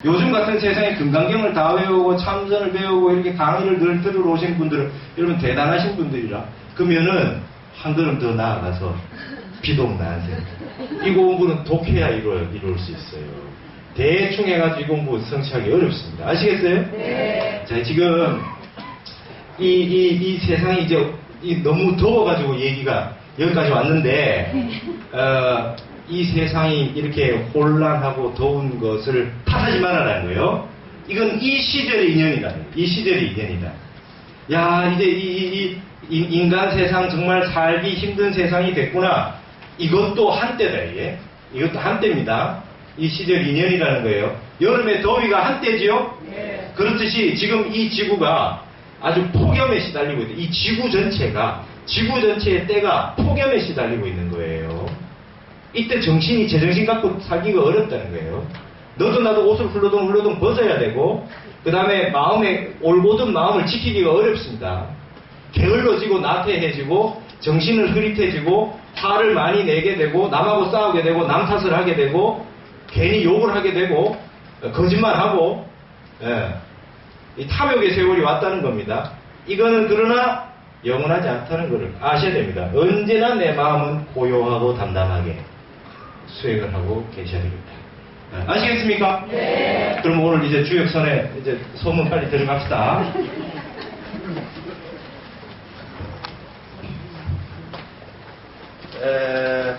요즘 같은 세상에 금강경을 다 외우고 참선을 배우고 이렇게 강의를 늘 들으러 오신 분들은 여러분 대단하신 분들이라 그러면은 한 걸음 더 나아가서 비동나세요. 이 공부는 독해야 이룰 수 있어요. 대충 해가지고 이 공부 성취하기 어렵습니다. 아시겠어요? 네. 자, 지금 이 세상이 이제 너무 더워가지고 얘기가 여기까지 왔는데 이 세상이 이렇게 혼란하고 더운 것을 탓하지 말아라는 거예요. 이건 이 시절의 인연이다. 이 시절의 인연이다. 야, 이제 이 인간 세상 정말 살기 힘든 세상이 됐구나. 이것도 한때다, 이게. 이것도 한때입니다. 이 시절 인연이라는 거예요. 여름에 더위가 한때지요? 네. 그렇듯이 지금 이 지구가 아주 폭염에 시달리고 있다. 이 지구 전체의 때가 폭염에 시달리고 있는 거예요. 이때 제정신 갖고 살기가 어렵다는 거예요. 너도 나도 옷을 훌러덩 벗어야 되고, 그 다음에 마음에 올곧은 마음을 지키기가 어렵습니다. 게을러지고 나태해지고, 정신을 흐릿해지고, 화를 많이 내게 되고, 남하고 싸우게 되고, 남 탓을 하게 되고, 괜히 욕을 하게 되고, 거짓말하고, 이 탐욕의 세월이 왔다는 겁니다. 이거는 그러나 영원하지 않다는 것을 아셔야 됩니다. 언제나 내 마음은 고요하고 담담하게 수행을 하고 계셔야 됩니다. 아시겠습니까? 네. 그럼 오늘 이제 주역선에 이제 소문 빨리 들어갑시다. 에...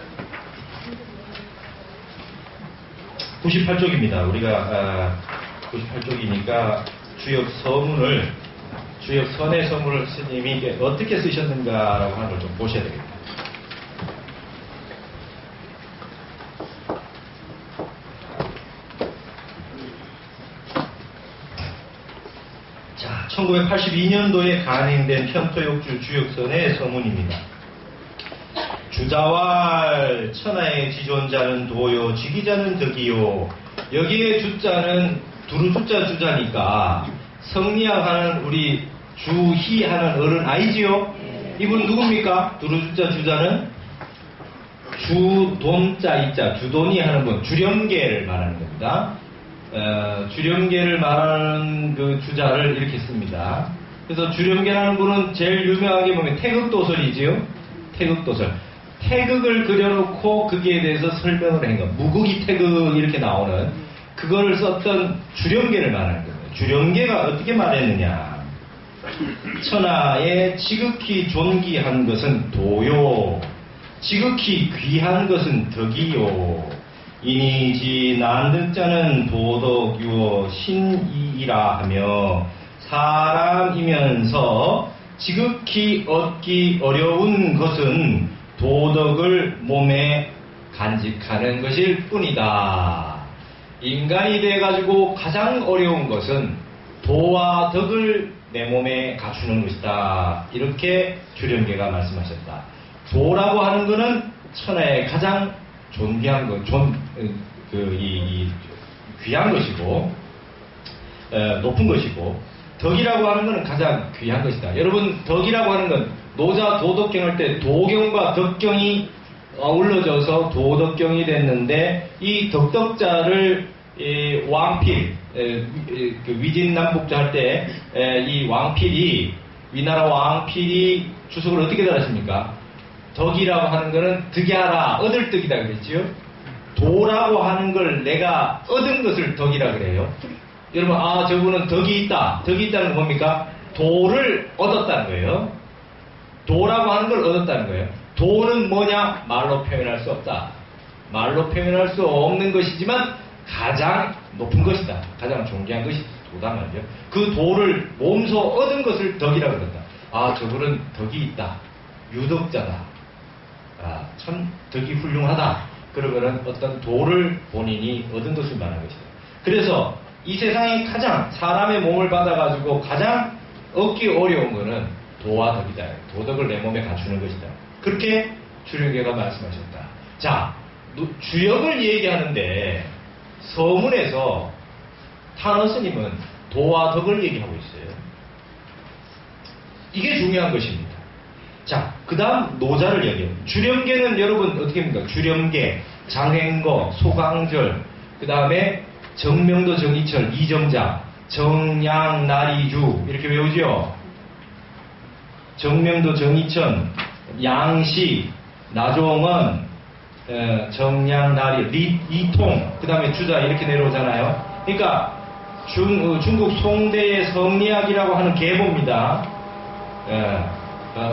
98쪽입니다. 우리가 98쪽이니까 주역선의 서문을 스님이 어떻게 쓰셨는가라고 하는 걸 좀 보셔야 되겠다. 자, 1982년도에 간행된 현토욕주 주역선의 서문입니다. 주자왈 천하의 지존자는 도요 지기자는 덕이요. 여기에 주자는 두루주자 주자니까 성리학하는 우리 주희하는 어른 아니지요? 이분 누굽니까? 두루주자 주자는 주돈자 이자 주돈이 하는 분, 주렴계를 말하는 겁니다. 주렴계를 말하는 그 주자를 이렇게 씁니다. 그래서 주렴계라는 분은 제일 유명하게 보면 태극도설이지요? 태극도설. 태극을 그려놓고 거기에 대해서 설명을 한 거. 무국이 태극 이렇게 나오는 그거를 썼던 주렴계를 말하는 거예요. 주렴계가 어떻게 말했느냐. 천하에 지극히 존귀한 것은 도요. 지극히 귀한 것은 덕이요. 이니지 난득자는 도덕유어 신이라 하며 사람이면서 지극히 얻기 어려운 것은 도덕을 몸에 간직하는 것일 뿐이다. 인간이 돼가지고 가장 어려운 것은 도와 덕을 내 몸에 갖추는 것이다. 이렇게 주렴계가 말씀하셨다. 도라고 하는 것은 천하에 가장 존귀한 것, 귀한 것이고, 높은 것이고, 덕이라고 하는 것은 가장 귀한 것이다. 여러분, 덕이라고 하는 건 노자 도덕경 할 때 도경과 덕경이 어울러져서 도덕경이 됐는데, 이 덕덕자를 왕필, 위진남북자 할 때 이 왕필이, 위나라 왕필이 주석을 어떻게 달았습니까? 덕이라고 하는 것은 득야라, 얻을 덕이다 그랬지요? 도라고 하는 걸 내가 얻은 것을 덕이라 그래요. 여러분, 저분은 덕이 있다. 덕이 있다는 건 뭡니까? 도를 얻었다는 거예요. 도라고 하는 걸 얻었다는 거예요. 도는 뭐냐? 말로 표현할 수 없다. 말로 표현할 수 없는 것이지만 가장 높은 것이다. 가장 존귀한 것이 도다 말이죠. 그 도를 몸소 얻은 것을 덕이라고 그런다. 저분은 덕이 있다. 유덕자다. 참 덕이 훌륭하다. 그러면은 어떤 도를 본인이 얻은 것을 말하는 것이다. 그래서 이 세상에 가장 사람의 몸을 받아가지고 가장 얻기 어려운 것은 도와 덕이다. 도덕을 내 몸에 갖추는 것이다. 그렇게 주력계가 말씀하셨다. 자, 주역을 얘기하는데 서문에서 탄원 스님은 도와 덕을 얘기하고 있어요. 이게 중요한 것입니다. 자, 그 다음 노자를 얘기해요. 주렴계는 여러분 어떻게 합니까? 주렴계, 장행거, 소강절, 그 다음에 정명도 정이철 이정자 정양나리주 이렇게 외우죠. 정명도 정이천 양시 나종원 정양나리 이통 그 다음에 주자 이렇게 내려오잖아요. 그러니까 중국 송대의 성리학이라고 하는 계보입니다.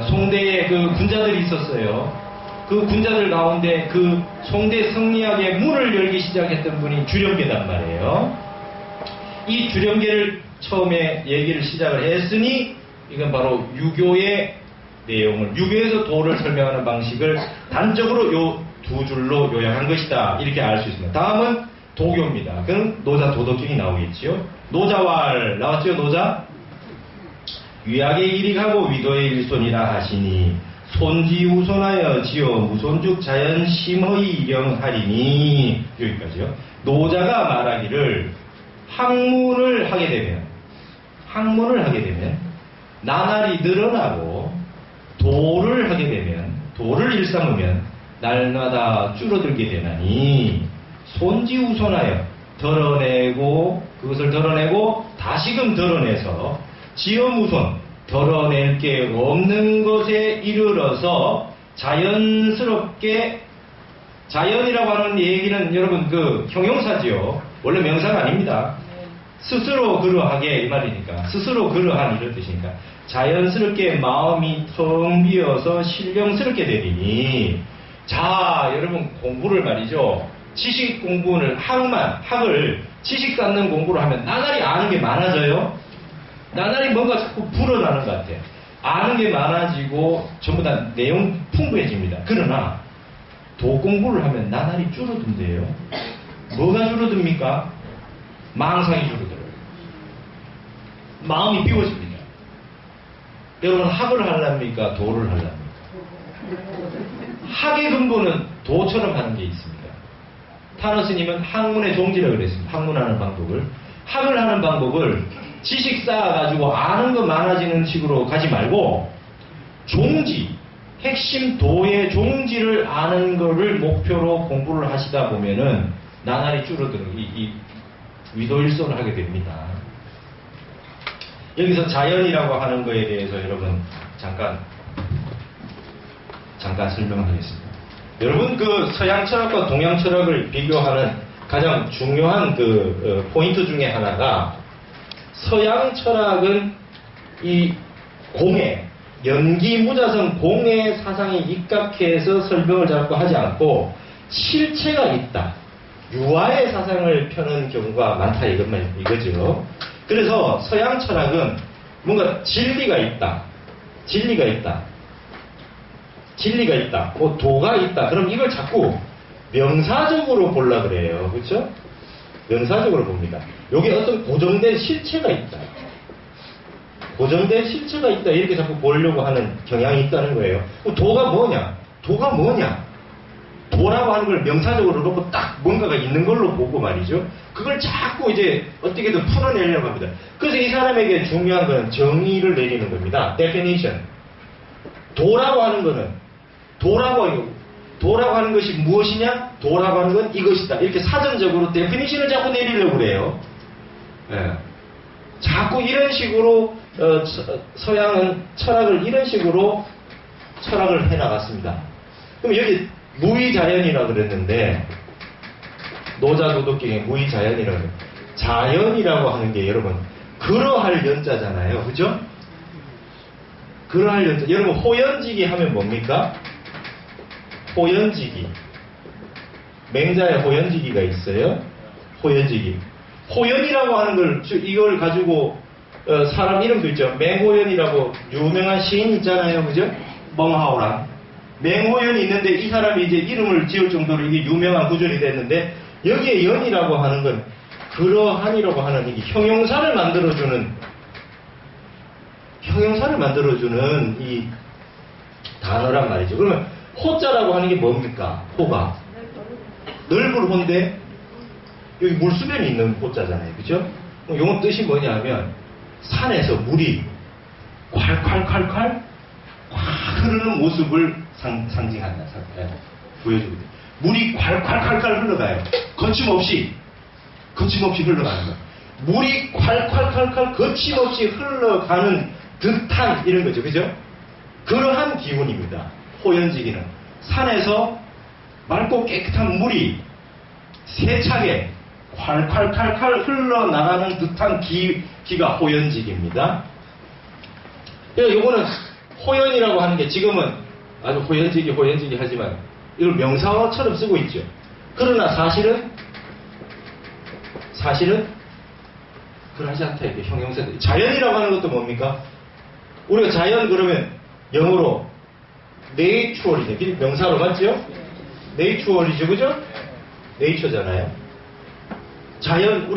송대에 그 군자들이 있었어요. 그 군자들 가운데 그 송대 성리학의 문을 열기 시작했던 분이 주령계단 말이에요. 이 주령계를 처음에 얘기를 시작을 했으니 이건 바로 유교의 내용을 유교에서 도를 설명하는 방식을 단적으로 요 두 줄로 요약한 것이다 이렇게 알 수 있습니다. 다음은 도교입니다. 그럼 노자 도덕경이 나오겠지요. 노자왈 나왔죠. 노자 위악의 일익하고 위도의 일손이라 하시니 손지우손하여 지어 무손죽 자연 심허이 일영하리니 여기까지요. 노자가 말하기를 학문을 하게 되면 나날이 늘어나고 도를 하게 되면 도를 일삼으면 날마다 줄어들게 되나니 손지우손하여 그것을 덜어내고 다시금 덜어내서 지어무손 덜어낼 게 없는 것에 이르러서 자연스럽게 자연이라고 하는 얘기는 여러분 그 형용사지요. 원래 명사가 아닙니다. 스스로 그러하게 이 말이니까 스스로 그러한 이런 뜻이니까 자연스럽게 마음이 텅 비어서 신령스럽게 되리니 자 여러분 공부를 말이죠. 지식 공부를 학을 지식 쌓는 공부를 하면 나날이 아는 게 많아져요. 나날이 뭔가 자꾸 불어나는 것 같아. 아는 게 많아지고 전부 다 내용 풍부해집니다. 그러나 도 공부를 하면 나날이 줄어든대요. 뭐가 줄어듭니까? 망상이 줄어들어요. 마음이 비워집니다. 여러분 학을 하려합니까? 도를 하려합니까? 학의 근본은 도처럼 하는 게 있습니다. 타노스님은 학문의 종지라고 그랬습니다. 학문하는 방법을. 학을 하는 방법을 지식 쌓아가지고 아는 거 많아지는 식으로 가지 말고 종지, 핵심 도의 종지를 아는 거를 목표로 공부를 하시다 보면은 나날이 줄어드는 이 위도일손을 하게 됩니다. 여기서 자연이라고 하는 거에 대해서 여러분 잠깐 설명하겠습니다. 여러분 그 서양 철학과 동양 철학을 비교하는 가장 중요한 그 포인트 중에 하나가 서양 철학은 이 공예, 연기무자성 공예 사상이 입각해서 설명을 자꾸 하지 않고 실체가 있다. 유아의 사상을 펴는 경우가 많다 이거죠. 그래서 서양 철학은 뭔가 진리가 있다. 뭐 도가 있다. 그럼 이걸 자꾸 명사적으로 보려 그래요. 그렇죠? 명사적으로 봅니다. 여기 어떤 고정된 실체가 있다. 이렇게 자꾸 보려고 하는 경향이 있다는 거예요. 도가 뭐냐? 도라고 하는 걸 명사적으로 놓고 딱 뭔가가 있는 걸로 보고 말이죠. 그걸 자꾸 이제 어떻게든 풀어내려고 합니다. 그래서 이 사람에게 중요한 건 정의를 내리는 겁니다. definition. 도라고 하는 것이 무엇이냐? 도라고 하는 건 이것이다. 이렇게 사전적으로 definition을 자꾸 내리려고 그래요. 예. 자꾸 이런 식으로 서양은 철학을 이런 식으로 철학을 해나갔습니다. 그럼 여기 무의자연이라고 그랬는데 노자도덕경에 무의자연이라고 그래요. 자연이라고 하는 게 여러분 그러할 연자잖아요. 그죠? 그러할 연자. 여러분 호연지기 하면 뭡니까? 호연지기. 맹자에 호연지기가 있어요. 호연이라고 하는 걸 이걸 가지고 사람 이름도 있죠. 맹호연이라고 유명한 시인 있잖아요. 그죠? 멍하오랑 맹호연이 있는데 이 사람이 이제 이름을 지을 정도로 이게 유명한 구절이 됐는데 여기에 연이라고 하는 건 그러한이라고 하는 이게 형용사를 만들어주는 이 단어란 말이죠. 그러면 호자라고 하는 게 뭡니까? 호가 넓은 호인데 여기 물수변이 있는 호자잖아요. 그죠? 이건 뜻이 뭐냐 하면 산에서 물이 콸콸콸콸 확 흐르는 모습을 상징한다. 보여주거든요. 물이 콸콸콸콸 흘러가요. 거침없이 거침없이 흘러가는 거예요. 물이 콸콸콸콸 거침없이 흘러가는 듯한 이런 거죠. 그죠? 그러한 기운입니다. 호연지기는. 산에서 맑고 깨끗한 물이 세차게 콸콸콸콸 흘러나가는 듯한 기가 호연지기입니다. 요거는 호연이라고 하는 게 지금은 아주 호연지기 하지만 이걸 명사어처럼 쓰고 있죠. 그러나 사실은 그러지 않다. 이게 형용사들. 자연이라고 하는 것도 뭡니까? 우리가 자연 그러면 영어로 natural이죠. 명사로 맞죠? natural이죠. 그죠? nature잖아요. 자연,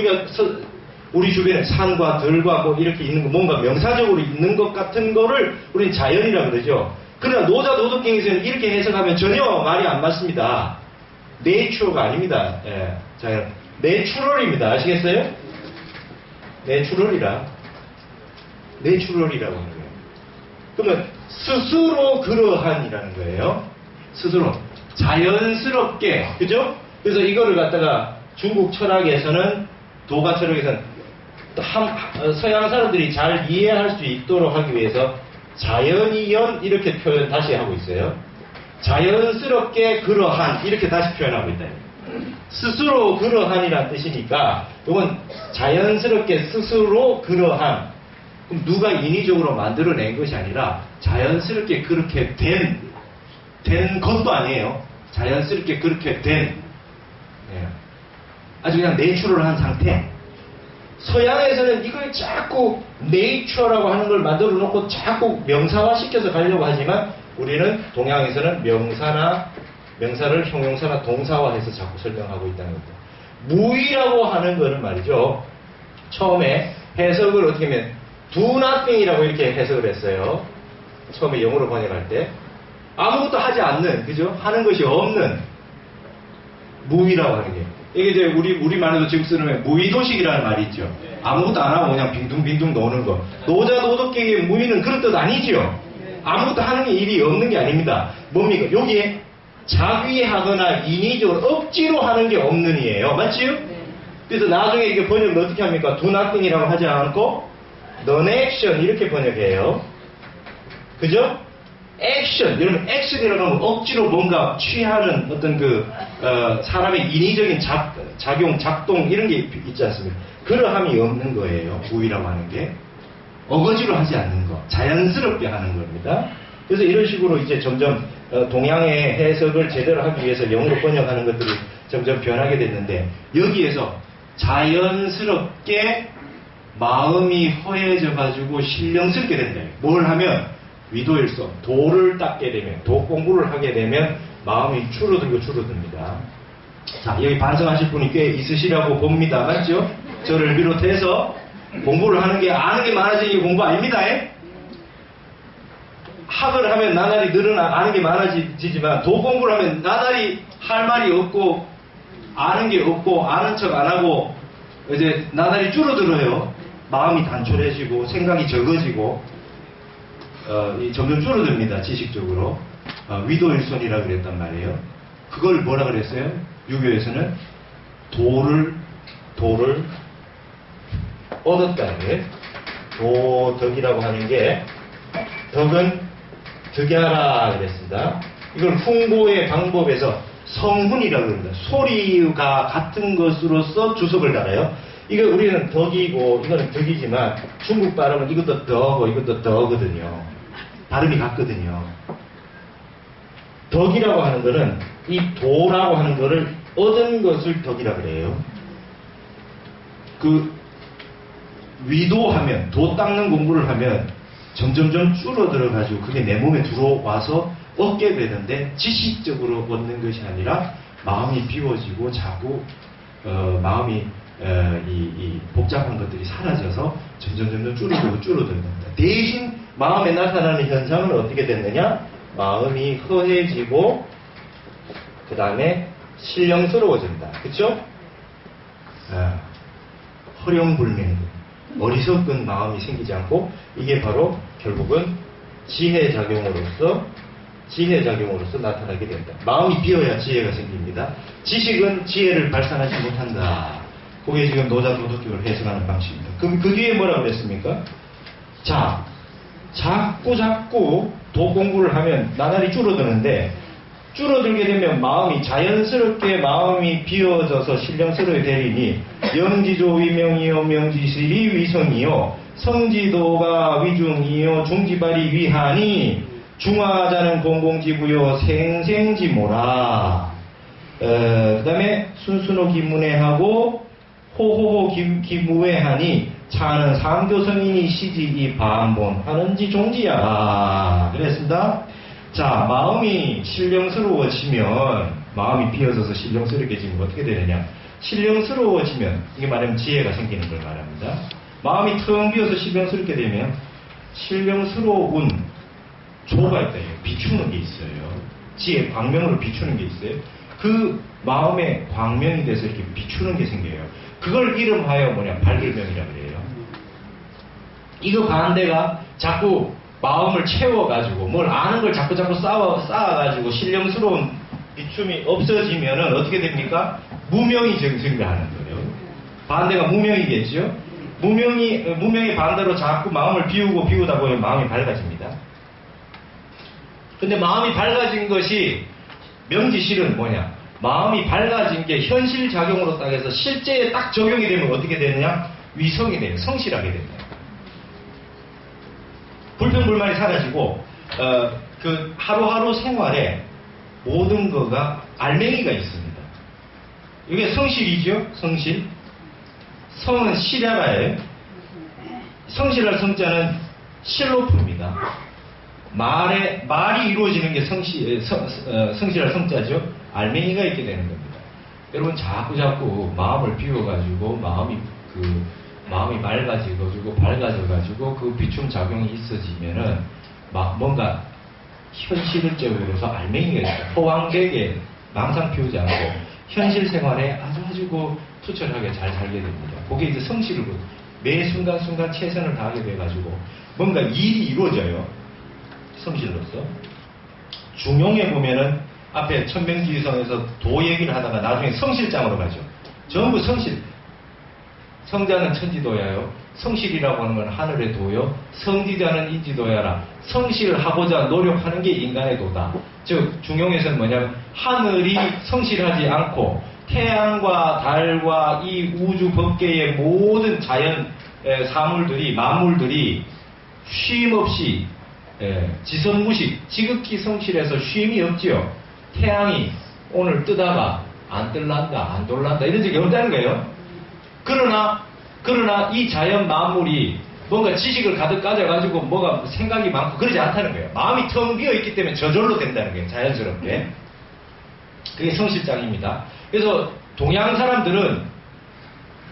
우리 주변에 산과 들과 뭐 이렇게 있는 거, 뭔가 명사적으로 있는 것 같은 거를 우리는 자연이라고 그러죠. 그러나 노자 도덕경에서는 이렇게 해석하면 전혀 말이 안 맞습니다. nature가 아닙니다. 예, 자연. 내추럴입니다. 아시겠어요? 내추럴이라고 하는 거예요. 그러면 스스로 그러한이라는 거예요. 스스로 자연스럽게, 그죠? 그래서 이거를 갖다가 중국 철학에서는, 도가 철학에서는 서양 사람들이 잘 이해할 수 있도록 하기 위해서 자연이연 이렇게 표현 다시 하고 있어요. 자연스럽게 그러한 이렇게 다시 표현하고 있다. 스스로 그러한이란 뜻이니까 이건 자연스럽게 스스로 그러한. 그럼 누가 인위적으로 만들어낸 것이 아니라 자연스럽게 그렇게 된 것도 아니에요. 자연스럽게 그렇게 된, 예. 아주 그냥 내추럴한 상태. 서양에서는 이걸 자꾸 네이처라고 하는 걸 만들어 놓고 자꾸 명사화 시켜서 가려고 하지만 우리는 동양에서는 명사를 형용사나 동사화해서 자꾸 설명하고 있다는 겁니다. 무의라고 하는 거는 말이죠. 처음에 해석을 어떻게 하면 do nothing이라고 이렇게 해석을 했어요. 처음에 영어로 번역할 때. 아무것도 하지 않는, 그죠? 하는 것이 없는 무의라고 하는 게. 이게 이제 우리말에도 지금 쓰는 무의도식이라는 말이 있죠. 아무것도 안 하고 그냥 빙둥빙둥 노는 거. 노자 도덕계의 무의는 그런 뜻 아니죠. 아무것도 하는 게 일이 없는 게 아닙니다. 뭡니까? 여기에 자귀하거나 인위적으로 억지로 하는 게 없는 이에요. 맞지요? 그래서 나중에 이게 번역을 어떻게 합니까? do nothing이라고 하지 않고 non-action 이렇게 번역해요. 그죠? 액션, 여러분 액션이라고 하면 억지로 뭔가 취하는 어떤 사람의 인위적인 작동 이런 게 있지 않습니까? 그러함이 없는 거예요. 무의라고 하는 게. 어거지로 하지 않는 거, 자연스럽게 하는 겁니다. 그래서 이런 식으로 이제 점점 동양의 해석을 제대로 하기 위해서 영어로 번역하는 것들이 점점 변하게 됐는데 여기에서 자연스럽게 마음이 허해져 가지고 신령스럽게 된다. 뭘 하면 위도일성, 도를 닦게 되면, 도 공부를 하게 되면 마음이 줄어듭니다. 자, 여기 반성하실 분이 꽤 있으시라고 봅니다. 맞죠? 저를 비롯해서 공부를 하는 게 아는 게 많아지는 게 공부 아닙니다. 학을 하면 나날이 아는 게 많아지지만 도 공부를 하면 나날이 할 말이 없고 아는 게 없고 아는 척 안 하고 이제 나날이 줄어들어요. 마음이 단촐해지고 생각이 적어지고 점점 줄어듭니다. 지식적으로. 위도일손이라고 그랬단 말이에요. 그걸 뭐라 그랬어요? 유교에서는 도를 얻었다는 거예요. 도덕이라고 하는 게 덕은 덕야라 그랬습니다. 이걸 훈고의 방법에서 성훈이라고 합니다. 소리가 같은 것으로서 주석을 달아요. 이거 우리는 덕이고 이거는 덕이지만 중국 발음은 이것도 덕고 이것도 덕거든요. 발음이 같거든요. 덕이라고 하는 거는 이 도라고 하는 거를 얻은 것을 덕이라고 그래요. 위도하면, 도 닦는 공부를 하면 점점점 줄어들어 가지고 그게 내 몸에 들어와서 얻게 되는데 지식적으로 얻는 것이 아니라 마음이 비워지고 자꾸 마음이 이 복잡한 것들이 사라져서 점점 줄어듭니다. 대신 마음에 나타나는 현상은 어떻게 됐느냐? 마음이 허해지고 그 다음에 신령스러워진다. 그쵸? 허령불명, 어리석은 마음이 생기지 않고 이게 바로 결국은 지혜작용으로서 나타나게 된다. 마음이 비어야 지혜가 생깁니다. 지식은 지혜를 발산하지 못한다. 그게 지금 노자 도덕격을 해석하는 방식입니다. 그럼 그 뒤에 뭐라고 그랬습니까? 자, 자꾸 도 공부를 하면 나날이 줄어드는데, 줄어들게 되면 자연스럽게 마음이 비워져서 신령스러워야 되리니, 영지조 위명이요 명지실이 위성이요 성지도가 위중이요 중지발이 위하니 중화자는 공공지구요 생생지모라. 그 다음에 순순호 기문회하고 호호호 기무회하니 차는 상교성인이 시지이 반본 하는지 종지야. 그랬습니다. 자, 마음이 신령스러워지면, 마음이 비어져서 신령스럽게 지면 어떻게 되느냐? 신령스러워지면, 이게 말하면 지혜가 생기는 걸 말합니다. 마음이 텅 비어서 신령스럽게 되면, 신령스러운 조가 있다. 비추는 게 있어요. 지혜, 광명으로 비추는 게 있어요. 그 마음에 광명이 돼서 이렇게 비추는 게 생겨요. 그걸 이름하여 발길명이라 그래요. 이거 반대가 자꾸 마음을 채워가지고 뭘 아는 걸 자꾸 쌓아가지고 신령스러운 비춤이 없어지면은 어떻게 됩니까? 무명이 증가하는 거예요. 반대가 무명이겠죠? 무명이 반대로 자꾸 마음을 비우다 보면 마음이 밝아집니다. 근데 마음이 밝아진 것이 명지실은 뭐냐? 마음이 밝아진 게 현실작용으로 딱 해서 실제에 딱 적용이 되면 어떻게 되느냐? 위성이 돼요. 성실하게 됩니다. 불평불만이 사라지고 그 하루하루 생활에 모든 거가 알맹이가 있습니다. 이게 성실이죠. 성실. 성은 실하라예요. 성실할 성자는 실로프입니다. 말이 이루어지는 게 성실할 성자죠. 알맹이가 있게 되는 겁니다. 여러분 자꾸 마음을 비워가지고 마음이 밝아져가지고 그 비춤 작용이 있어지면은 뭔가 현실적으로서 알맹이가 있어요. 포항되게 망상 피우지 않고 현실 생활에 아주 투철하게 잘 살게 됩니다. 그게 이제 성실을 매 순간순간 최선을 다하게 돼가지고 뭔가 일이 이루어져요. 성실로서. 중용에 보면은 앞에 천명지성에서 도 얘기를 하다가 나중에 성실장으로 가죠. 전부 성실. 성자는 천지도야요. 성실이라고 하는 건 하늘의 도요. 성지자는 인지도야라. 성실하고자 노력하는 게 인간의 도다. 즉 중용에서는 뭐냐면 하늘이 성실하지 않고 태양과 달과 이 우주 법계의 모든 자연 사물들이 만물들이 쉼없이 지성무식 지극히 성실해서 쉼이 없지요. 태양이 오늘 뜨다가 안 뜰란다 안 돌란다 이런 적이 없다는 거예요. 그러나 이 자연 만물이 뭔가 지식을 가득 가져가지고 뭐가 생각이 많고 그러지 않다는 거예요. 마음이 텅 비어 있기 때문에 저절로 된다는 거예요. 자연스럽게. 그게 성실장입니다. 그래서 동양 사람들은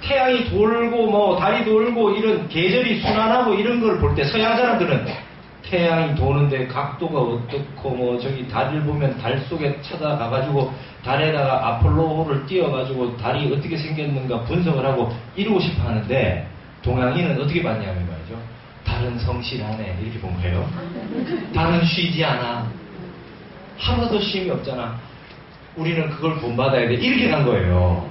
태양이 돌고 달이 돌고 이런 계절이 순환하고 이런 걸 볼 때 서양 사람들은 태양이 도는데 각도가 어떻고 저기 달을 보면 달 속에 찾아가가지고 달에다가 아폴로를 띄워가지고 달이 어떻게 생겼는가 분석을 하고 이루고 싶어 하는데 동양인은 어떻게 봤냐면 말이죠. 달은 성실하네 이렇게 본 거예요. 달은 쉬지 않아. 하나도 쉼이 없잖아. 우리는 그걸 본받아야 돼. 이렇게 간 거예요.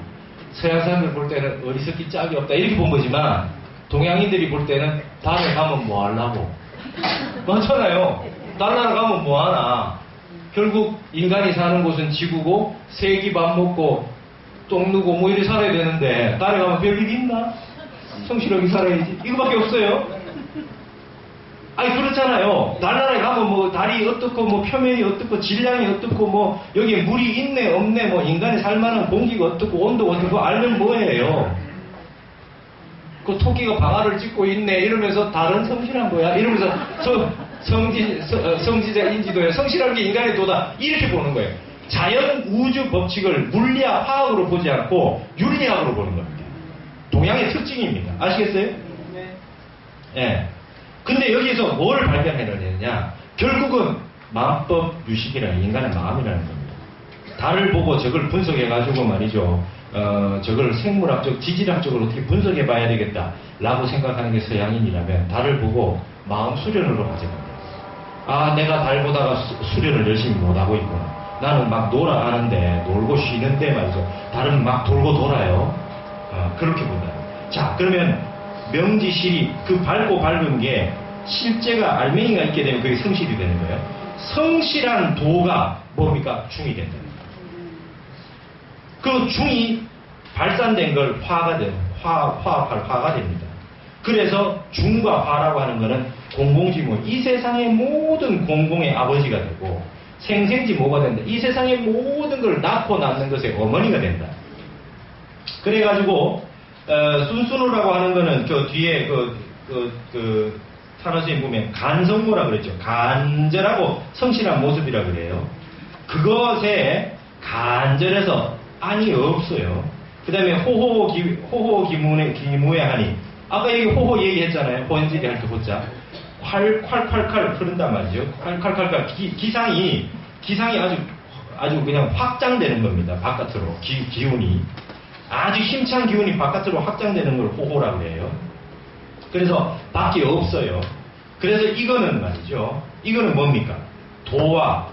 서양 사람들 볼 때는 어리석기 짝이 없다. 이렇게 본 거지만 동양인들이 볼 때는 달에 가면 뭐 하려고. 맞잖아요. 딴 나라 가면 뭐 하나. 결국 인간이 사는 곳은 지구고 세끼 밥 먹고 똥 누고 뭐 이렇게 살아야 되는데 달에 가면 별일 있나? 성실하게 살아야지. 이거밖에 없어요. 아니 그렇잖아요. 달나라에 가면 뭐 달이 어떻고 뭐 표면이 어떻고 질량이 어떻고 뭐 여기에 물이 있네 없네 뭐 인간이 살만한 공기가 어떻고 온도가 어떻고 알면 뭐예요. 그 토끼가 방아를 찢고 있네 이러면서 달은 성실한 거야 이러면서 성지자 인지도야 성실한 게 인간의 도다 이렇게 보는 거예요. 자연 우주 법칙을 물리학 화학으로 보지 않고 윤리학으로 보는 겁니다. 동양의 특징입니다. 아시겠어요? 네. 예. 근데 여기서 뭘 발견해내느냐? 결국은 마음법 유식이라는 인간의 마음이라는 겁니다. 달을 보고 저걸 분석해가지고 말이죠. 저걸 생물학적, 지질학적으로 어떻게 분석해봐야 되겠다라고 생각하는 게 서양인이라면 달을 보고 마음 수련으로 가져갑니다. 아, 내가 달 보다가 수련을 열심히 못하고 있구나. 나는 막 놀아가는데, 놀고 쉬는데 말이죠. 달은 막 돌고 돌아요. 그렇게 본다. 자, 그러면 명지실이 그 밝고 밝은 게 실제가 알맹이가 있게 되면 그게 성실이 되는 거예요. 성실한 도가 뭡니까? 중이 된다. 그 중이 발산된 걸 화가 돼요. 화가 됩니다. 그래서 중과 화라고 하는 거는 공공지모, 이 세상의 모든 공공의 아버지가 되고 생생지 뭐가 된다. 이 세상의 모든 걸 낳고 낳는 것의 어머니가 된다. 그래가지고 순순우라고 하는 거는 저 뒤에 산어스님 보면 간성모라 그랬죠. 간절하고 성실한 모습이라 그래요. 그것에 간절해서 안이 없어요. 그 다음에 호호기무에 하니, 아까 여기 호호 얘기했잖아요. 본질이 할 때 호자. 콸콸콸콸 흐른단 말이죠. 콸콸콸콸. 기상이 아주 그냥 확장되는 겁니다. 바깥으로. 기운이. 아주 힘찬 기운이 바깥으로 확장되는 걸 호호라고 해요. 그래서 밖에 없어요. 그래서 이거는 말이죠. 이거는 뭡니까? 도와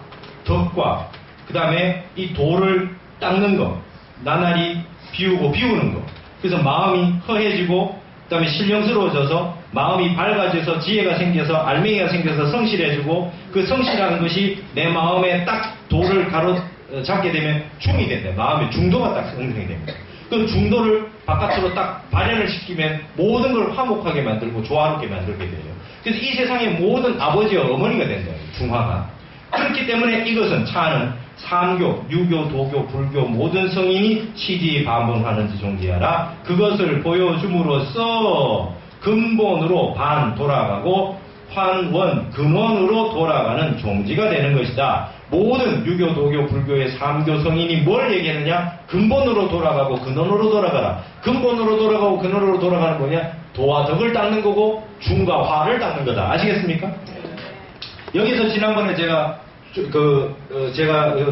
덕과 그 다음에 이 도를 닦는 거, 나날이 비우는 거. 그래서 마음이 허해지고 그 다음에 신령스러워져서 마음이 밝아져서 지혜가 생겨서 알맹이가 생겨서 성실해지고 그 성실한 것이 내 마음에 딱 도를 잡게 되면 중이 된다. 마음의 중도가 딱 형성이 됩니다. 그 중도를 바깥으로 딱 발현을 시키면 모든 걸 화목하게 만들고 조화롭게 만들게 돼요. 그래서 이 세상의 모든 아버지와 어머니가 된다. 중화가. 그렇기 때문에 이것은 차는 삼교, 유교, 도교, 불교 모든 성인이 시지 반본하는지 존재하라. 그것을 보여줌으로써 근본으로 돌아가고 환원, 근원으로 돌아가는 종지가 되는 것이다. 모든 유교, 도교, 불교의 삼교 성인이 뭘 얘기하느냐? 근본으로 돌아가고 근원으로 돌아가라. 근본으로 돌아가고 근원으로 돌아가는 뭐냐? 도와 덕을 닦는 거고 중과 화를 닦는 거다. 아시겠습니까? 여기서 지난번에 제가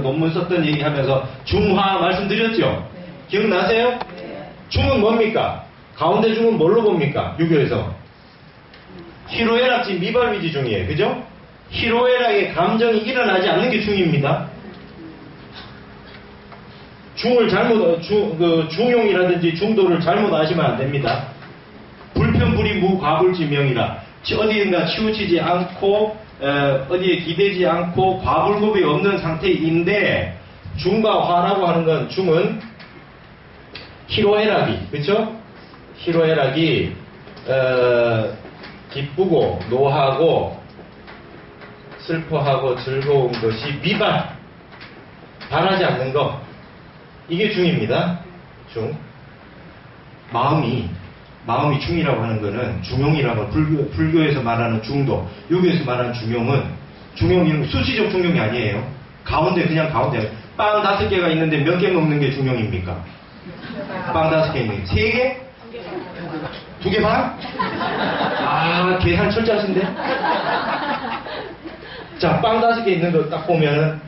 논문 썼던 얘기하면서 중화 말씀드렸죠? 기억나세요? 중은 뭡니까? 가운데 중은 뭘로 봅니까? 유교에서 희로애락지 미발위지 중이에요. 그죠? 희로애락의 감정이 일어나지 않는 게 중입니다. 중을 중용이라든지 중도를 잘못 아시면 안 됩니다. 불편불이 무과불지명이라. 어디인가 치우치지 않고 어디에 기대지 않고 과불급이 없는 상태인데, 중과 화라고 하는 건, 중은 희로애락이, 그렇죠? 희로애락이 기쁘고 노하고 슬퍼하고 즐거운 것이 반하지 않는 것, 이게 중입니다. 중. 마음이 중이라고 하는 거는 중용이라고, 불교에서 말하는 중도, 유교에서 말하는 중용은 수치적 중용이 아니에요. 그냥 가운데 빵 5개가 있는데 몇 개 먹는 게 중용입니까? 빵 5개 있는 게 3개? 2개 반? 계산 철저하신데? 자, 빵 5개 있는 거 딱 보면은,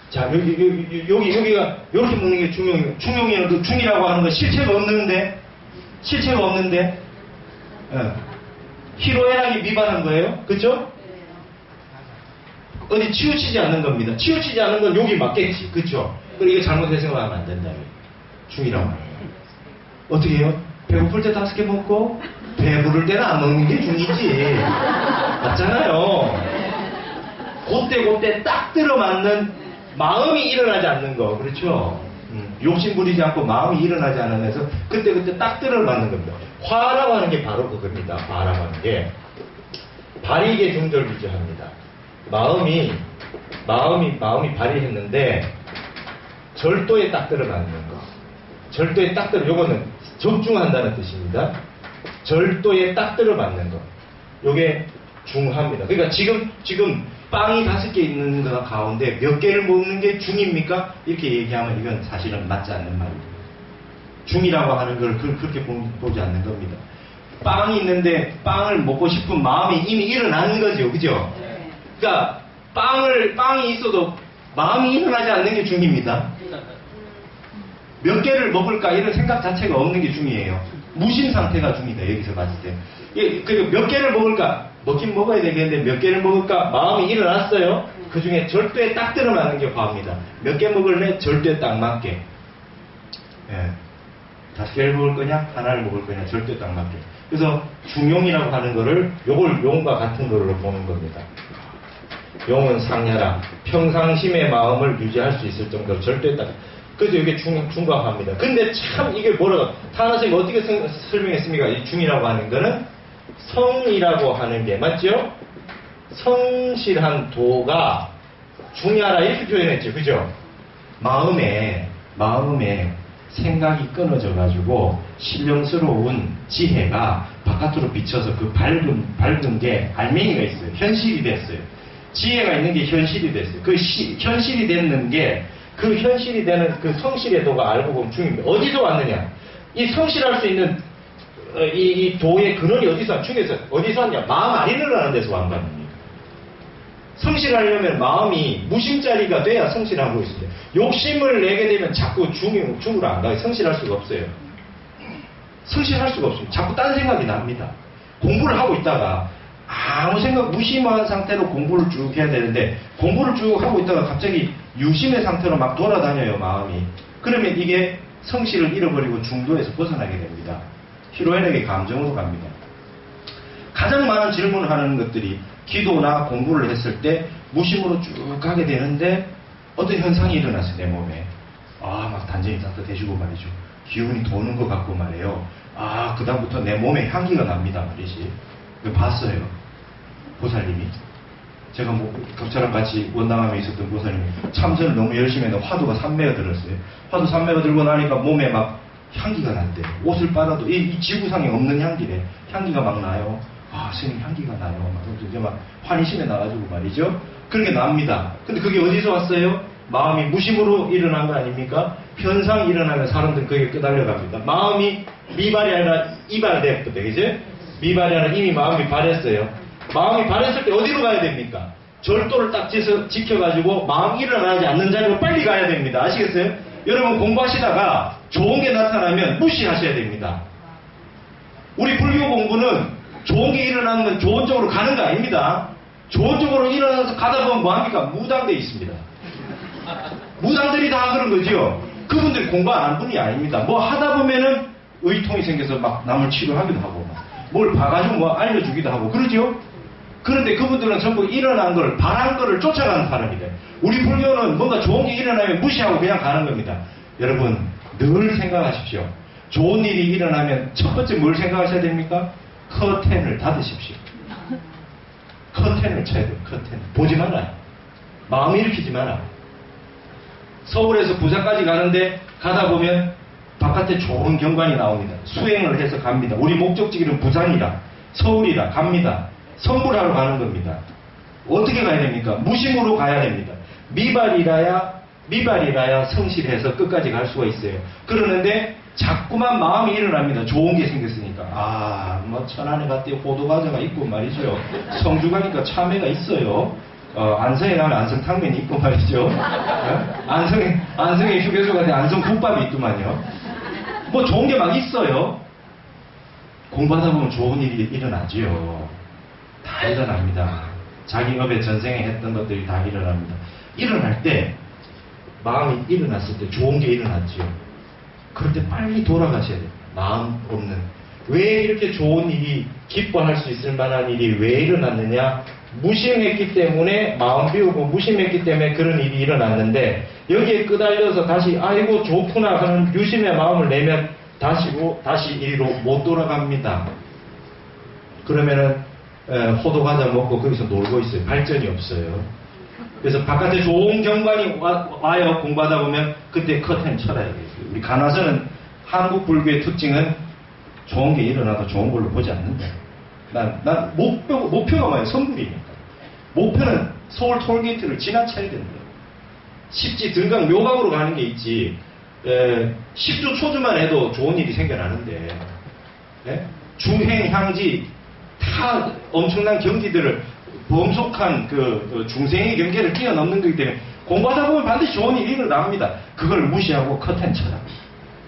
자, 여기가 이렇게 먹는 게 중용이에요. 중용이라는 그 중이라고 하는 건 실체가 없는데, 희로애락이 미반한 거예요. 그쵸? 어디 치우치지 않는 겁니다. 치우치지 않는 건 여기 맞겠지. 그쵸? 그리고 이거 잘못해서 생각하면 안 된다. 중이라고 하는 거예요. 어떻게 해요? 배고플 때 5개 먹고, 배부를 때는 안 먹는 게 중이지. 맞잖아요. 그때 딱 들어맞는 마음이 일어나지 않는 거. 그렇죠? 욕심 부리지 않고 마음이 일어나지 않으면서 그때 딱 들어맞는 겁니다. 화라고 하는 게 바로 그겁니다. 화라고 하는 게 발익의 중절부지합니다. 마음이 발휘했는데 절도에 딱 들어맞는 거. 절도에 딱 요거는 적중한다는 뜻입니다. 절도에 딱 들어맞는 거. 요게 중합니다. 그러니까 지금 빵이 5개 있는 거 가운데 몇 개를 먹는 게 중입니까? 이렇게 얘기하면 이건 사실은 맞지 않는 말입니다. 중이라고 하는 걸 그렇게 보지 않는 겁니다. 빵이 있는데 빵을 먹고 싶은 마음이 이미 일어나는 거죠. 그죠? 그러니까 빵이 있어도 마음이 일어나지 않는 게 중입니다. 몇 개를 먹을까 이런 생각 자체가 없는 게 중이에요. 무심 상태가 중이다. 여기서 봤을 때. 그리고 몇 개를 먹을까? 먹긴 먹어야 되겠는데 몇 개를 먹을까? 마음이 일어났어요. 그 중에 절도에 딱 들어맞는 게 화입니다. 몇 개 먹을래? 절도에 딱 맞게. 예. 5개를 먹을 거냐? 하나를 먹을 거냐? 절대 딱 맞게. 그래서 중용이라고 하는 거를 요걸 용과 같은 거로 보는 겁니다. 용은 상야라. 평상심의 마음을 유지할 수 있을 정도로 절대 딱. 그래서 이게 중과합니다. 근데 참 이게 뭐라고 타나 선생님 어떻게 설명했습니까? 이 중이라고 하는 거는 성이라고 하는 게 맞죠? 성실한 도가 중야라 이렇게 표현했죠. 그죠? 마음에 생각이 끊어져 가지고 신령스러운 지혜가 바깥으로 비쳐서 그 밝은 게 알맹이가 있어요. 현실이 됐어요. 지혜가 있는 게 현실이 됐어요. 그 현실이 됐는 게 그 현실이 되는 그 성실의 도가 알고 보면 중입니다. 어디서 왔느냐? 이 성실할 수 있는 이 도의 근원이 어디서 중에서 어디서 왔냐? 마음 안 일어나는 데서 왔는 겁니다. 성실하려면 마음이 무심자리가 돼야 성실하고 있습니다. 욕심을 내게 되면 자꾸 중으로 안 가요. 성실할 수가 없어요. 성실할 수가 없습니다. 자꾸 딴 생각이 납니다. 공부를 하고 있다가 아무 생각 무심한 상태로 공부를 쭉 해야 되는데 공부를 쭉 하고 있다가 갑자기 유심의 상태로 막 돌아다녀요, 마음이. 그러면 이게 성실을 잃어버리고 중도에서 벗어나게 됩니다. 희로애락의 감정으로 갑니다. 가장 많은 질문을 하는 것들이 기도나 공부를 했을 때 무심으로 쭉 가게 되는데 어떤 현상이 일어났어요, 내 몸에. 막 단전이 따뜻해지고 말이죠. 기운이 도는 것 같고 말이에요. 그다음부터 내 몸에 향기가 납니다, 말이지. 봤어요, 보살님이. 제가 저랑 같이 원당함에 있었던 보살님이 참선을 너무 열심히 했는데 화두가 산매가 들었어요. 화두 산매가 들고 나니까 몸에 막 향기가 난대. 옷을 빨아도 이 지구상에 없는 향기래. 향기가 막 나요. 스님 향기가 나요. 막 이제 막 환희심에 나가지고 말이죠. 그런 게 납니다. 근데 그게 어디서 왔어요? 마음이 무심으로 일어난 거 아닙니까? 현상이 일어나면 사람들은 거기에 끄달려 갑니다. 마음이 미발이 아니라 이발됐거든, 그죠? 미발이 아니라 이미 마음이 발했어요. 마음이 발했을 때 어디로 가야 됩니까? 절도를 딱 지켜가지고 마음이 일어나지 않는 자리로 빨리 가야 됩니다. 아시겠어요? 여러분 공부하시다가 좋은 게 나타나면 무시하셔야 됩니다. 우리 불교 공부는 좋은 게 일어나는 건 좋은 쪽으로 가는 거 아닙니다. 좋은 쪽으로 일어나서 가다 보면 뭐합니까? 무당돼 있습니다. 무당들이 다 그런 거죠. 그분들이 공부 안 한 분이 아닙니다. 뭐 하다 보면은 의통이 생겨서 막 남을 치료하기도 하고 뭘 봐가지고 뭐 알려주기도 하고 그러죠. 그런데 그분들은 전부 일어난 걸 바란 거를 쫓아가는 사람이다. 우리 불교는 뭔가 좋은 게 일어나면 무시하고 그냥 가는 겁니다. 여러분 늘 생각하십시오. 좋은 일이 일어나면 첫 번째 뭘 생각하셔야 됩니까? 커튼을 닫으십시오. 커튼을 쳐야 돼요. 커튼. 보지 마라. 마음 일으키지 마라. 서울에서 부산까지 가는데 가다 보면 바깥에 좋은 경관이 나옵니다. 수행을 해서 갑니다. 우리 목적지는 부산이라 서울이라 갑니다. 선불하러 가는 겁니다. 어떻게 가야 됩니까? 무심으로 가야 됩니다. 미발이라야 성실해서 끝까지 갈 수가 있어요. 그러는데 자꾸만 마음이 일어납니다. 좋은 게 생겼으니까. 뭐 천안에 갔더니 호두과자가 있고 말이죠. 성주 가니까 참외가 있어요. 안성에 가면 안성탕면이 있고 말이죠. 안성에 휴게소 가면 안성국밥이 있더만요. 뭐 좋은 게 막 있어요. 공부하다 보면 좋은 일이 일어나지요. 다 일어납니다. 자기 업에 전생에 했던 것들이 다 일어납니다. 일어날 때 마음이 일어났을 때 좋은 게 일어났지요. 그럴 때 빨리 돌아가셔야 돼요. 마음 없는. 왜 이렇게 좋은 일이 기뻐할 수 있을 만한 일이 왜 일어났느냐? 무심했기 때문에 마음 비우고 무심했기 때문에 그런 일이 일어났는데 여기에 끄달려서 다시 아이고 좋구나 하는 유심의 마음을 내면 다시 이리로 못 돌아갑니다. 그러면은 호두과자 먹고 거기서 놀고 있어요. 발전이 없어요. 그래서 바깥에 좋은 경관이 와요. 공부하다 보면 그때 커튼 쳐라야겠어요. 우리 간화서는 한국 불교의 특징은 좋은 게 일어나도 좋은 걸로 보지 않는다. 난 목표가 뭐예요? 선불이니까. 목표는 서울 톨게이트를 지나쳐야 된다. 십지 등강 묘각으로 가는 게 있지. 10주 초주만 해도 좋은 일이 생겨나는데 중행 향지 다 엄청난 경지들을 범속한 그 중생의 경계를 뛰어넘는 거기 때문에 공부하다 보면 반드시 좋은 일이 일어납니다. 그걸 무시하고 커튼 쳐라.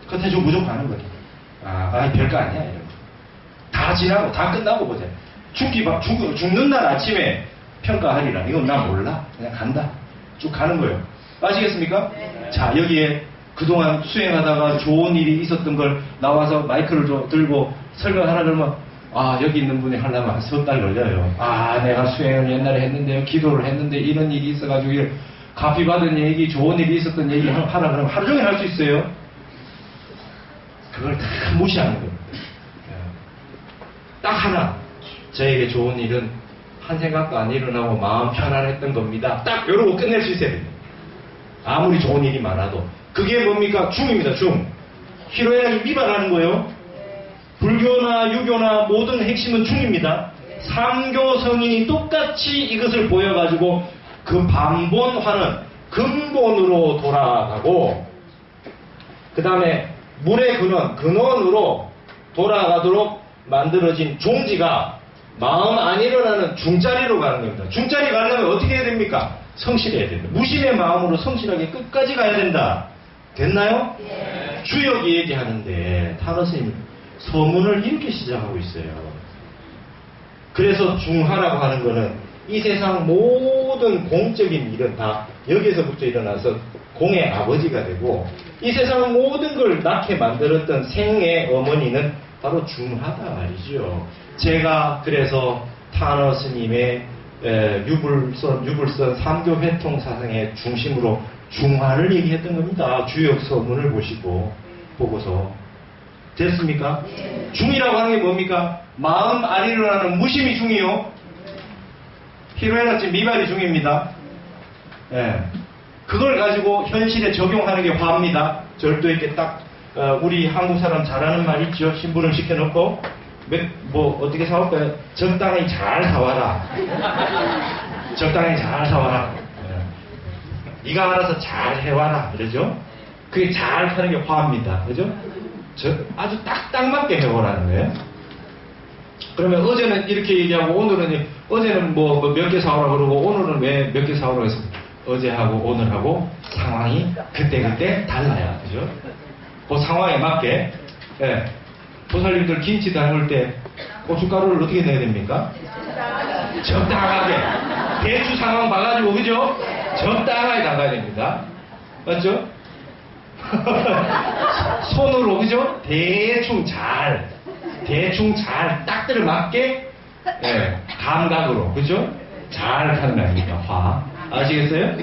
커튼 좀 무조건 하는 거죠. 별거 아니야. 이런 거. 다 지나고 다 끝나고 보자. 죽는 날 아침에 평가하리라. 이건 나 몰라. 그냥 간다. 쭉 가는 거예요. 아시겠습니까? 네. 자, 여기에 그동안 수행하다가 좋은 일이 있었던 걸 나와서 마이크를 들고 설명하라 그러면 아 여기 있는 분이 하려면 한 3달 걸려요. 아 내가 수행을 옛날에 했는데요. 기도를 했는데 이런 일이 있어가지고 갚이 받은 얘기 좋은 일이 있었던 얘기 하라 그러면 하루 종일 할 수 있어요. 그걸 다 무시하는 겁니다. 딱 하나 저에게 좋은 일은 한 생각도 안 일어나고 마음 편안했던 겁니다. 딱 이러고 끝낼 수 있어야 됩니다. 아무리 좋은 일이 많아도 그게 뭡니까? 중입니다. 중. 희로애락이 미발하는 거예요. 불교나 유교나 모든 핵심은 중입니다. 삼교 성인이 똑같이 이것을 보여가지고 그 반본화는 근본으로 돌아가고 그 다음에 물의 근원으로 돌아가도록 만들어진 종지가 마음 안 일어나는 중자리로 가는 겁니다. 중자리 가려면 어떻게 해야 됩니까? 성실해야 된다. 무심의 마음으로 성실하게 끝까지 가야 된다. 됐나요? 네. 주역이 얘기하는데 타로 스님 서문을 이렇게 시작하고 있어요. 그래서 중하라고 하는 거는 이 세상 모든 공적인 일은 다 여기서부터 일어나서 공의 아버지가 되고 이 세상 모든 걸 낳게 만들었던 생의 어머니는 바로 중하다 말이죠. 제가 그래서 타너 스님의 유불선 삼교 회통 사상의 중심으로 중화를 얘기했던 겁니다. 주역 서문을 보고서 됐습니까? 네. 중이라고 하는 게 뭡니까? 마음 안 일어나는 무심이 중이요. 희로애락지 미발이 중입니다. 네. 그걸 가지고 현실에 적용하는 게 화입니다. 절도 있게 딱 우리 한국 사람 잘하는 말 있죠. 신부름 시켜놓고 어떻게 사올까요? 적당히 잘 사와라. 적당히 잘 사와라. 네가 알아서 잘 해와라. 그러죠? 그게 잘 하는 게 화입니다. 그죠? 아주 딱 맞게 해오라는 거예요. 그러면 어제는 이렇게 얘기하고 오늘은 어제는 뭐 몇 개 사오라 그러고 오늘은 왜 몇 개 사오라 해서 어제하고 오늘하고 상황이 그때 달라요. 그죠? 그 상황에 맞게 예. 보살님들 김치 담을 때 고춧가루를 어떻게 넣어야 됩니까? 적당하게 대추 상황 봐가지고 그죠? 적당하게 담가야 됩니다. 맞죠? 손으로 그죠? 대충 잘 딱 들어맞게 예, 감각으로 그죠? 잘 하는 겁니다. 화 아시겠어요?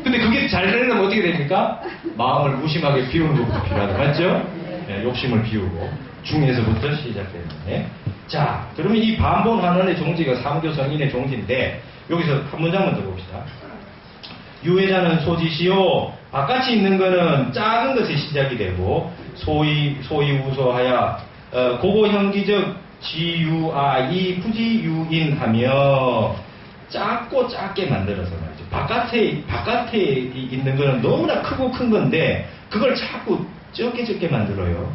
근데 그게 잘 되려면 어떻게 됩니까? 마음을 무심하게 비우는 것부터 필요하다. 맞죠? 예, 욕심을 비우고 중에서부터 시작되는데 자 그러면 이 반본환원의 종지가 삼교 성인의 종지인데 여기서 한 문장만 더 봅시다. 유해자는 소지시요 바깥이 있는 거는 작은 것이 시작이 되고 소위 우소하야 고고형기적 지유아이 부지유인하며 작고 작게 만들어서 말이죠. 바깥에 있는 거는 너무나 크고 큰 건데 그걸 자꾸 적게 만들어요.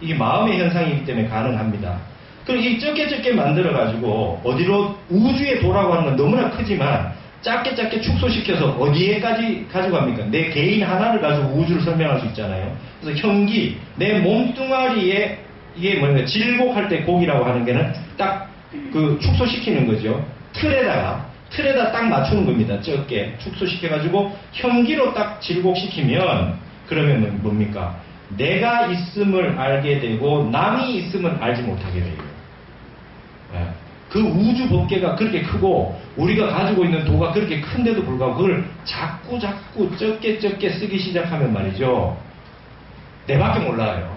이게 마음의 현상이기 때문에 가능합니다. 그리고 이 적게 만들어가지고 어디로 우주에 돌아가는 건 너무나 크지만 작게 축소시켜서 어디에까지 가져갑니까? 내 개인 하나를 가지고 우주를 설명할 수 있잖아요. 그래서 형기, 내 몸뚱아리에 이게 뭐냐 질곡할 때 곡이라고 하는 게는 딱 그 축소시키는 거죠. 틀에다 딱 맞추는 겁니다. 적게 축소시켜가지고 형기로 딱 질곡시키면 그러면 뭡니까? 내가 있음을 알게 되고 남이 있음을 알지 못하게 돼요. 네. 그 우주 법계가 그렇게 크고 우리가 가지고 있는 도가 그렇게 큰데도 불구하고 그걸 자꾸 적게 쓰기 시작하면 말이죠. 내밖에 몰라요.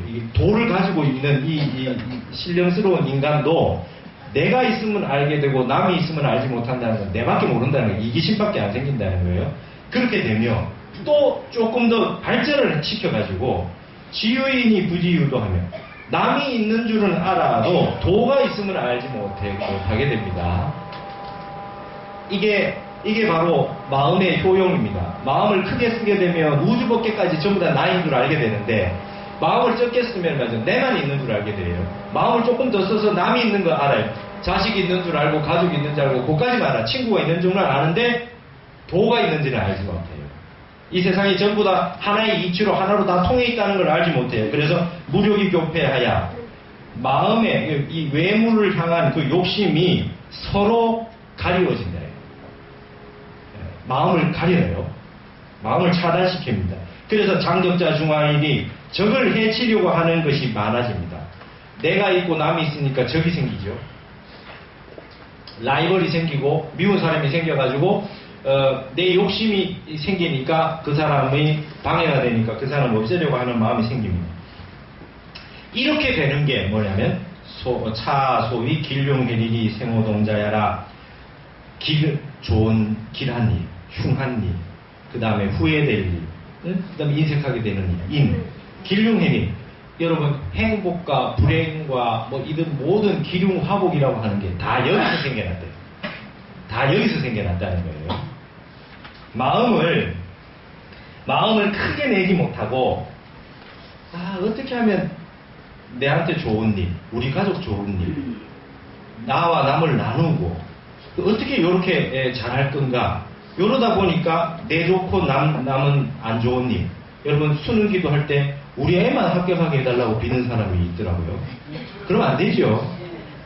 이 도를 가지고 있는 이 신령스러운 인간도 내가 있으면 알게 되고 남이 있으면 알지 못한다는 건 내밖에 모른다는 거예요. 이기심밖에 안 생긴다는 거예요. 그렇게 되면 또 조금 더 발전을 시켜가지고 지유인이 부지유도 하면 남이 있는 줄은 알아도 도가 있으면 알지 못하게 됩니다. 이게 바로 마음의 효용입니다. 마음을 크게 쓰게 되면 우주법계까지 전부 다 나인 줄 알게 되는데 마음을 적게 쓰면 맞아 내만 있는 줄 알게 돼요. 마음을 조금 더 써서 남이 있는 거 알아요. 자식이 있는 줄 알고 가족이 있는 줄 알고 그까지만 알아. 친구가 있는 줄만 아는데 도가 있는지는 알지 못해요. 이 세상이 전부 다 하나의 이치로 하나로 다 통해 있다는 걸 알지 못해요. 그래서 무력이 교폐하야 마음의 이 외물을 향한 그 욕심이 서로 가리워진다. 마음을 가려요. 마음을 차단시킵니다. 그래서 장덕자 중화인이 적을 해치려고 하는 것이 많아집니다. 내가 있고 남이 있으니까 적이 생기죠. 라이벌이 생기고 미운 사람이 생겨가지고 내 욕심이 생기니까 그 사람이 방해가 되니까 그 사람 없애려고 하는 마음이 생깁니다. 이렇게 되는 게 뭐냐면 소위 길룡해리리 생오동자야라 좋은 길한 일, 흉한 일, 그 다음에 후회될 일, 그 다음에 인색하게 되는 일, 길룡해리. 여러분 행복과 불행과 뭐 이런 모든 기륭화복이라고 하는 게 다 여기서 생겨났대요. 다 여기서 생겨났다는 거예요. 마음을 크게 내지 못하고 어떻게 하면 내한테 좋은 일, 우리 가족 좋은 일, 나와 남을 나누고 어떻게 이렇게 잘할 건가. 이러다 보니까 내 좋고 남은 안 좋은 일. 여러분 수능 기도할 때 우리 애만 합격하게 해달라고 비는 사람이 있더라고요. 그러면 안 되죠.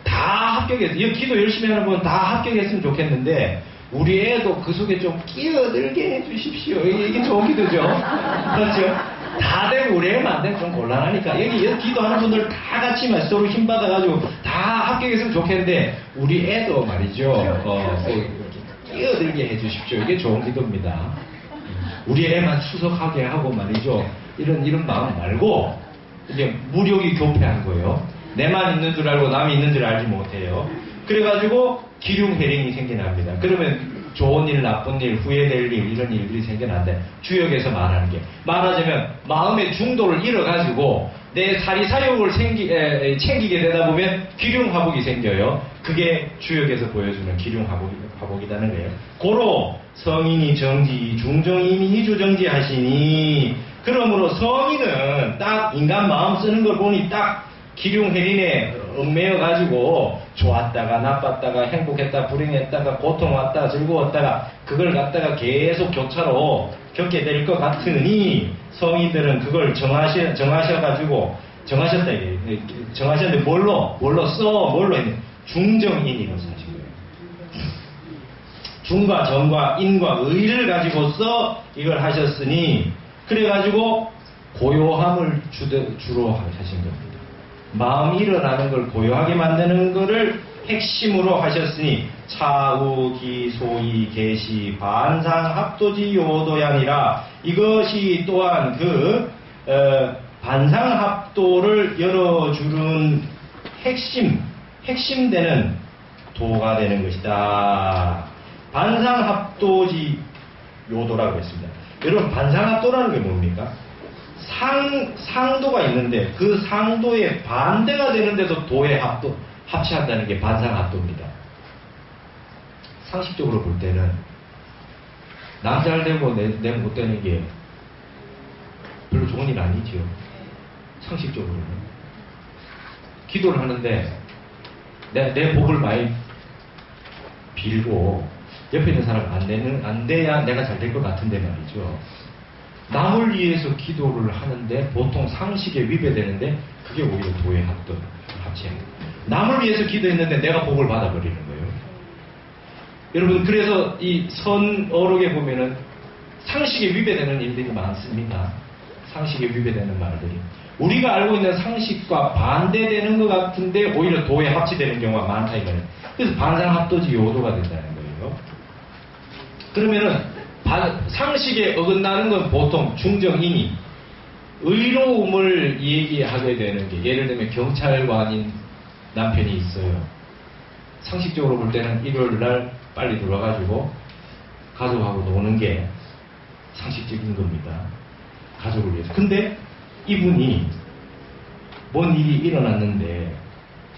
다 합격했어. 이 기도 열심히 하는 분 다 합격했으면 좋겠는데 우리 애도 그 속에 좀 끼어들게 해주십시오. 이게 좋은 기도죠. 그렇죠? 다 되고 우리 애만 안 되면 좀 곤란하니까 여기 기도하는 분들 다 같이 서로 힘받아가지고 다 합격했으면 좋겠는데 우리 애도 말이죠. 끼어들게 해주십시오. 이게 좋은 기도입니다. 우리 애만 수석하게 하고 말이죠. 이런 마음 말고 이게 무력이 교폐한 거예요. 내만 있는 줄 알고 남이 있는 줄 알지 못해요. 그래가지고 기륭해링이 생겨납니다. 그러면 좋은 일, 나쁜 일, 후회될 일 이런 일들이 생겨나는데 주역에서 말하는 게 말하자면 마음의 중도를 잃어가지고 내 사리사욕을 챙기게 되다 보면 기륭화복이 생겨요. 그게 주역에서 보여주는 기륭화복이라는 거예요. 고로 성인이 정지, 중정인이 이주정지하시니 그러므로 성인은 딱 인간 마음 쓰는 걸 보니 딱 기륭해린에 얽매여가지고 좋았다가 나빴다가 행복했다 불행했다가 고통 왔다 즐거웠다가 그걸 갖다가 계속 교차로 겪게 될 것 같으니 성인들은 그걸 정하셔가지고 정하셨다 이게 정하셨는데 뭘로 했냐 중정인이라고 하신 거예요. 중과 정과 인과 의를 가지고서 이걸 하셨으니 그래가지고 고요함을 주로 하신 겁니다. 마음 일어나는 걸 고요하게 만드는 것을 핵심으로 하셨으니 차우 기소이 계시 반상합도지 요도야니라 이것이 또한 그 반상합도를 열어주는 핵심되는 도가 되는 것이다. 반상합도지 요도라고 했습니다. 여러분 반상합도라는 게 뭡니까? 상도가 있는데 그 상도의 반대가 되는데도 도에 합치한다는 게 반상합도입니다. 상식적으로 볼 때는 남 잘 되고 내 못 되는 게 별로 좋은 일 아니지요. 상식적으로는. 기도를 하는데 내 복을 많이 빌고 옆에 있는 사람 안 돼야 내가 잘 될 것 같은데 말이죠. 남을 위해서 기도를 하는데 보통 상식에 위배되는데 그게 오히려 도에 합치는 거예요. 남을 위해서 기도했는데 내가 복을 받아버리는 거예요. 여러분 그래서 이 선어록에 보면은 상식에 위배되는 일들이 많습니다. 상식에 위배되는 말들이. 우리가 알고 있는 상식과 반대되는 것 같은데 오히려 도에 합치되는 경우가 많다 이거예요. 그래서 반상합도지 요도가 된다는 거예요. 그러면은 상식에 어긋나는 건 보통 중정인이 의로움을 얘기하게 되는 게 예를 들면 경찰관인 남편이 있어요. 상식적으로 볼 때는 일요일날 빨리 들어와가지고 가족하고 노는 게 상식적인 겁니다. 가족을 위해서. 근데 이분이 뭔 일이 일어났는데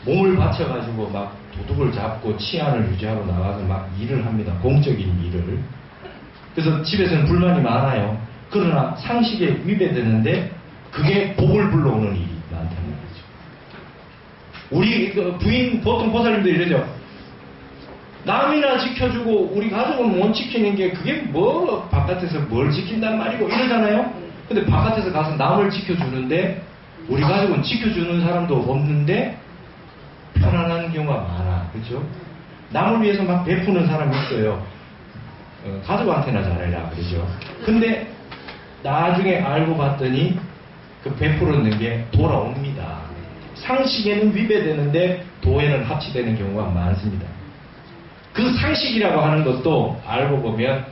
몸을 바쳐가지고 막 도둑을 잡고 치안을 유지하고 나가서 막 일을 합니다. 공적인 일을. 그래서 집에서는 불만이 많아요. 그러나 상식에 위배되는데 그게 복을 불러오는 일이 많다는 거죠. 우리 부인 보통 보살님들 이러죠. 남이나 지켜주고 우리 가족은 못 지키는 게 그게 뭐 바깥에서 뭘 지킨단 말이고 이러잖아요. 근데 바깥에서 가서 남을 지켜주는데 우리 가족은 지켜주는 사람도 없는데 편안한 경우가 많아. 그렇죠? 남을 위해서 막 베푸는 사람이 있어요. 가족한테나 잘해라. 그러죠? 근데 나중에 알고 봤더니 그 베풀었는 게 돌아옵니다. 상식에는 위배되는데 도에는 합치되는 경우가 많습니다. 그 상식이라고 하는 것도 알고 보면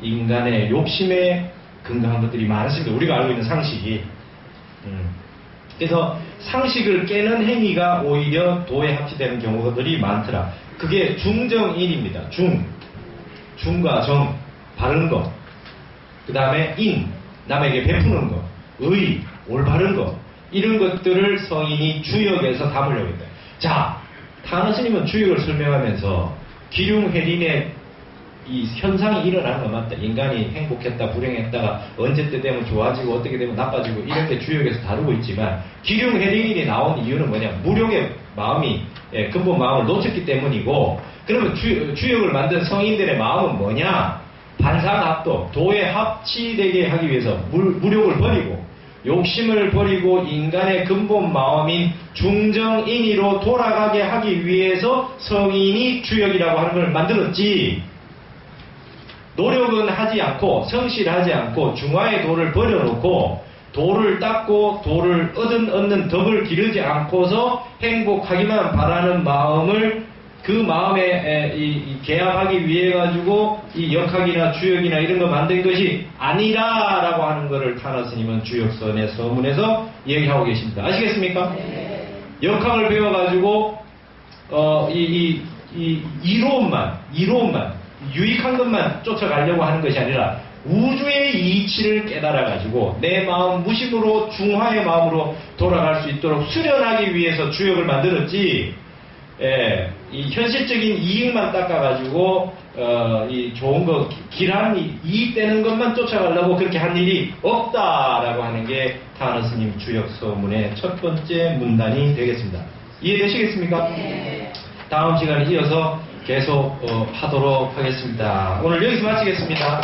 인간의 욕심에 근거한 것들이 많습니다. 우리가 알고 있는 상식이. 그래서 상식을 깨는 행위가 오히려 도에 합치되는 경우들이 많더라. 그게 중정인입니다. 중과 정, 바른 것. 그 다음에 인, 남에게 베푸는 것. 의, 올바른 것. 이런 것들을 성인이 주역에서 담으려고 했다. 자, 타너 스님은 주역을 설명하면서 기륭회린의 이 현상이 일어나는 건 맞다. 인간이 행복했다, 불행했다가 언제 때 되면 좋아지고 어떻게 되면 나빠지고 이런 게 주역에서 다루고 있지만 기륭회린이 나온 이유는 뭐냐? 무력의 마음이 근본 마음을 놓쳤기 때문이고 그러면 주역을 만든 성인들의 마음은 뭐냐? 반상합도, 도에 합치되게 하기 위해서 무력을 버리고 욕심을 버리고 인간의 근본 마음인 중정인의로 돌아가게 하기 위해서 성인이 주역이라고 하는 걸 만들었지. 노력은 하지 않고 성실하지 않고 중화의 도를 버려놓고 도를 닦고 도를 얻는 덕을 기르지 않고서 행복하기만 바라는 마음을 그 마음에 개합하기 위해 가지고 이 역학이나 주역이나 이런 거 만든 것이 아니라라고 하는 것을 타너 스님은 주역선의 서문에서 얘기하고 계십니다. 아시겠습니까? 네. 역학을 배워가지고 이 이로움만 유익한 것만 쫓아가려고 하는 것이 아니라 우주의 이치를 깨달아가지고 내 마음 무심으로 중화의 마음으로 돌아갈 수 있도록 수련하기 위해서 주역을 만들었지. 이 현실적인 이익만 닦아가지고 이 좋은 거 길한 이익되는 것만 쫓아가려고 그렇게 한 일이 없다라고 하는 게 타너 스님 주역서문의 첫 번째 문단이 되겠습니다. 이해되시겠습니까? 네. 다음 시간에 이어서 계속 하도록 하겠습니다. 오늘 여기서 마치겠습니다.